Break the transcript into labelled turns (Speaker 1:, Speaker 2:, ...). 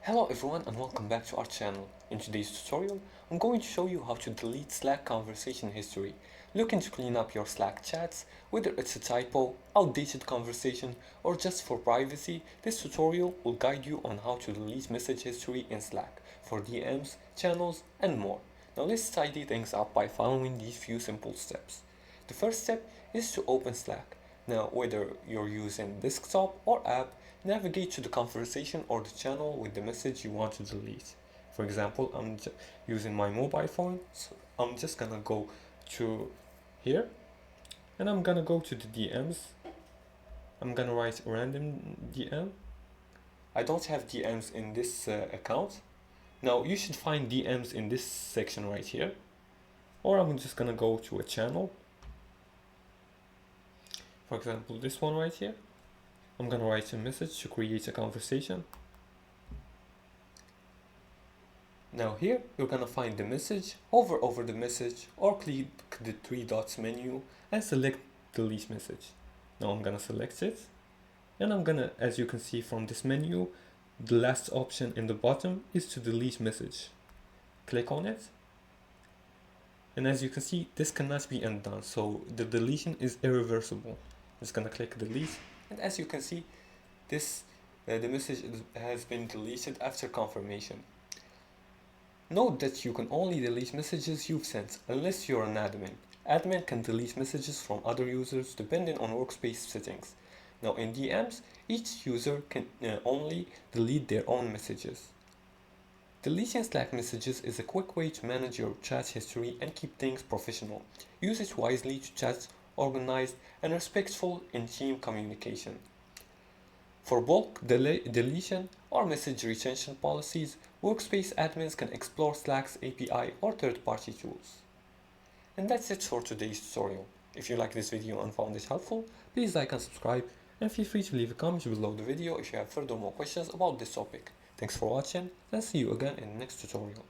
Speaker 1: Hello everyone and welcome back to our channel. In today's tutorial, I'm going to show you how to delete Slack conversation history. Looking to clean up your Slack chats, whether it's a typo, outdated conversation, or just for privacy, this tutorial will guide you on how to delete message history in Slack for DMs, channels, and more. Now let's tidy things up by following these few simple steps. The first step is to open Slack. Now, whether you're using desktop or app, navigate to the conversation or the channel with the message you want to delete. For example, I'm using my mobile phone, so I'm just gonna go to here and I'm gonna go to the DMs. I'm gonna write random DM. I don't have DMs in this account. Now, you should find DMs in this section right here, or I'm just gonna go to a channel. For example, this one right here. I'm gonna write a message to create a conversation. Now here, you're gonna find the message, hover over the message, or click the three dots menu and select delete message. Now I'm gonna select it, and I'm gonna, as you can see from this menu, the last option in the bottom is to delete message. Click on it, and as you can see, this cannot be undone, so the deletion is irreversible. I'm just gonna click delete, and as you can see, the message has been deleted after confirmation. Note that you can only delete messages you've sent unless you're an admin. Admin can delete messages from other users depending on workspace settings. Now in DMs, each user can only delete their own messages. Deleting Slack messages is a quick way to manage your chat history and keep things professional. Use it wisely to chat organized and respectful in team communication. For bulk deletion or message retention policies, workspace admins can explore Slack's API or third-party tools. And that's it for today's tutorial. If you like this video and found it helpful, please like and subscribe, and feel free to leave a comment below the video if you have further more questions about this topic. Thanks for watching, and see you again in the next tutorial.